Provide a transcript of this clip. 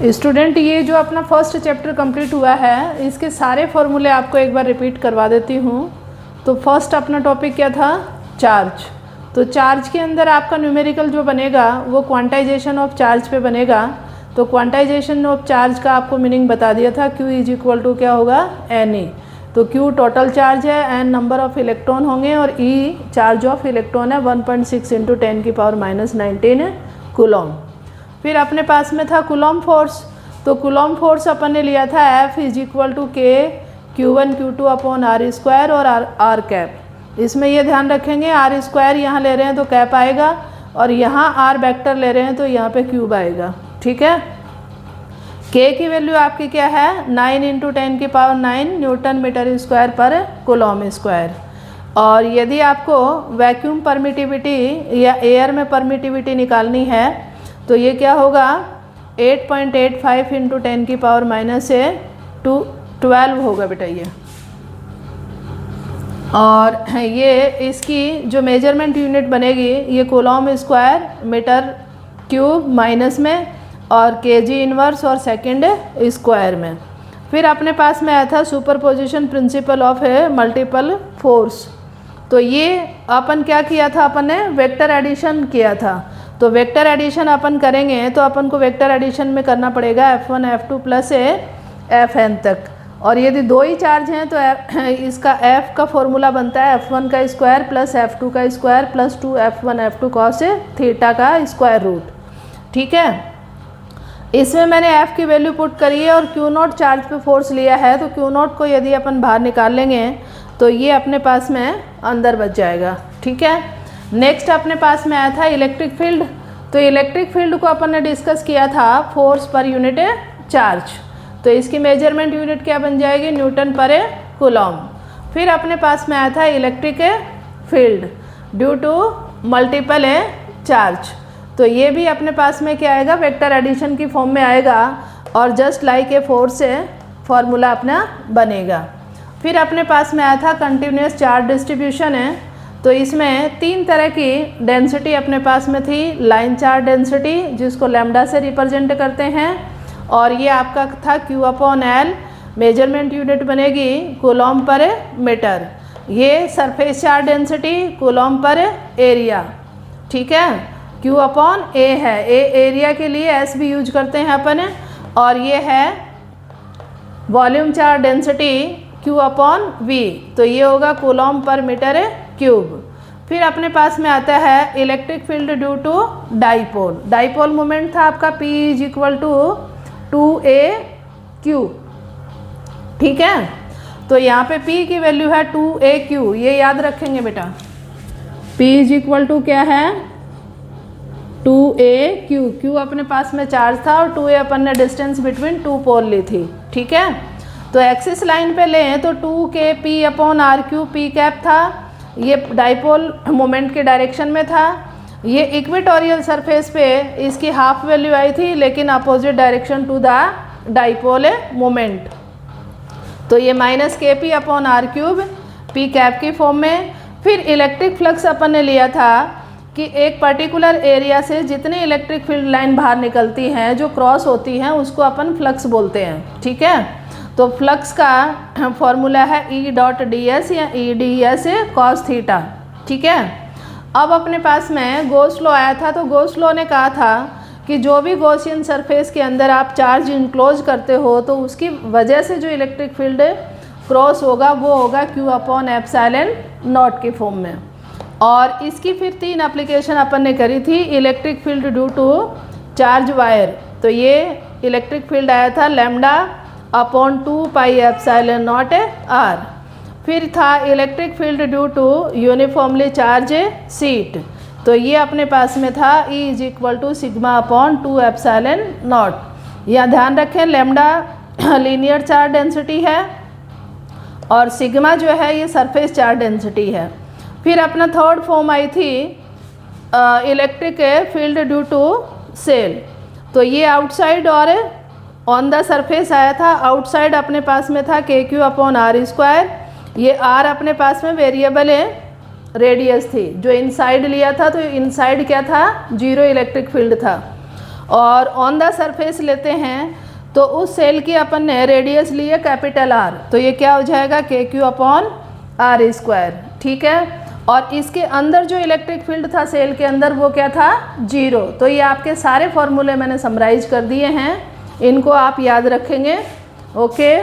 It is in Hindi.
स्टूडेंट, ये जो अपना फर्स्ट चैप्टर कंप्लीट हुआ है, इसके सारे फॉर्मूले आपको एक बार रिपीट करवा देती हूँ। तो फर्स्ट अपना टॉपिक क्या था? चार्ज। तो चार्ज के अंदर आपका न्यूमेरिकल जो बनेगा वो क्वांटाइजेशन ऑफ चार्ज पे बनेगा। तो क्वांटाइजेशन ऑफ चार्ज का आपको मीनिंग बता दिया था, Q इज इक्वल टू क्या होगा? NE। तो Q टोटल चार्ज है, N नंबर ऑफ इलेक्ट्रॉन होंगे और E चार्ज ऑफ इलेक्ट्रॉन है 1.6 × 10⁻⁻19 कूलॉम। फिर अपने पास में था कूलॉम फोर्स। तो कूलॉम फोर्स अपन ने लिया था F is equal to K Q1 Q2 upon R² और R कैप। इसमें ये ध्यान रखेंगे R² यहाँ ले रहे हैं तो कैप आएगा और यहाँ R वेक्टर ले रहे हैं तो यहाँ पे क्यूब आएगा। ठीक है। K की वैल्यू आपकी क्या है? 9 × 10⁹ न्यूटन मीटर स्क्वायर पर कूलॉम स्क्वायर। और यदि आपको वैक्यूम परमिटिविटी या एयर में परमिटिविटी निकालनी है तो ये क्या होगा? 8.85 × 10⁻⁻12 होगा बेटा ये। और ये इसकी जो मेजरमेंट यूनिट बनेगी ये coulomb square metre cube minus में और केजी इनवर्स और सेकंड स्क्वायर में। फिर अपने पास में आया था superposition principle of a multiple force. तो ये अपन क्या किया था? अपन ने वेक्टर एडिशन किया था। तो वेक्टर एडिशन अपन करेंगे तो अपन को वेक्टर एडिशन में करना पड़ेगा F1 F2 प्लस Fn तक। और यदि दो ही चार्ज हैं तो इसका F का फॉर्मूला बनता है F1 का स्क्वायर प्लस F2 का square plus 2F1 F2 cos theta का स्क्वायर रूट। ठीक है। इसमें मैंने F की वैल्यू पुट करी है और Q0 चार्ज पे फोर्स लिया है। तो Q0 को यदि अपन बाहर निकाल लेंगे तो ये अपने पास में अंदर बच जाएगा। ठीक है। नेक्स्ट अपने पास में आया था इलेक्ट्रिक फील्ड। तो इलेक्ट्रिक फील्ड को अपन ने डिस्कस किया था फोर्स पर यूनिट चार्ज। तो इसकी मेजरमेंट यूनिट क्या बन जाएगी? न्यूटन पर कूलॉम। फिर अपने पास में आया था electric field due to multiple charge. तो ये भी अपने पास में क्या आएगा? वेक्टर एडिशन की फॉर्म में आएगा और जस्ट लाइक ए फोर्स से फॉर्मूला अपना बनेगा। फिर अपने पास में आया था कंटिन्यूस चार्ज डिस्ट्रीब्यूशन है। तो इसमें तीन तरह की डेंसिटी अपने पास में थी। लाइन चार्ज डेंसिटी जिसको लैम्डा से रिप्रेजेंट करते हैं और ये आपका था Q/L। मेजरमेंट यूनिट बनेगी कूलॉम पर मीटर। ये सरफेस चार्ज डेंसिटी कूलॉम पर एरिया। ठीक है। Q/A है, ए एरिया के लिए S भी यूज करते हैं अपन। और ये है वॉल्यूम चार्ज डेंसिटी Q/V। तो ये होगा कूलॉम पर मीटर क्यूब। फिर अपने पास में आता है electric field due to dipole. Dipole moment था आपका P is equal to 2AQ। ठीक है। तो यहाँ पे P की वैल्यू है 2AQ, ये याद रखेंगे बेटा। P इज इक्वल टू क्या है? 2AQ। Q अपने पास में चार्ज था और 2A अपन ने डिस्टेंस बिटवीन टू पोल ली थी। ठीक है। तो एक्सिस लाइन पे लें तो 2KP/RQ P कैप था। ये डाइपोल मोमेंट के डायरेक्शन में था। ये इक्वेटोरियल सरफेस पे इसकी हाफ वैल्यू आई थी लेकिन opposite direction to the dipole moment. तो ये -KP/R³ P कैप की फॉर्म में। फिर इलेक्ट्रिक फ्लक्स अपन ने लिया था कि एक पर्टिकुलर एरिया से जितनी इलेक्ट्रिक फील्ड लाइन बाहर निकलती हैं जो क्रॉस होती हैं उसको अपन फ्लक्स बोलते हैं। ठीक है। तो फ्लक्स का फॉर्मूला है E.ds या EDS cos थीटा। ठीक है। अब अपने पास में गॉस लॉ आया था। तो गॉस लॉ ने कहा था कि जो भी गॉसियन सरफेस के अंदर आप चार्ज इनक्लोज करते हो तो उसकी वजह से जो इलेक्ट्रिक फील्ड क्रॉस होगा वो होगा Q/ε0 की फॉर्म में। और इसकी फिर तीन एप्लीकेशन अपन ने करी थी। Electric field due to charge wire. तो ये इलेक्ट्रिक फील्ड आया था λ/2πε0r। फिर था electric field due to uniformly charge sheet. तो ये अपने पास में था E इज इक्वल टू σ/2ε0। यह ध्यान रखें लैम्डा लीनियर चार्ज डेंसिटी है और सिग्मा जो है ये सरफेस चार्ज डेंसिटी है। फिर अपना थर्ड फॉर्म आई थी electric field due to shell. तो ये आउटसाइड और ऑन द सरफेस आया था। आउटसाइड अपने पास में था KQ/R²। ये R अपने पास में वेरिएबल रेडियस थी। जो इनसाइड लिया था तो इनसाइड क्या था? जीरो इलेक्ट्रिक फील्ड था। और ऑन द सरफेस लेते हैं तो उस सेल की अपन ने रेडियस लिए कैपिटल आर, तो ये क्या हो जाएगा के क्यू अपॉन आर स्क्वायर, ठीक है। और इसके अंदर जो इलेक्ट्रिक फील्ड था सेल के अंदर वो क्या था 0। तो ये आपके सारे फॉर्मूले मैंने समराइज कर दिए हैं, इनको आप याद रखेंगे। ओके।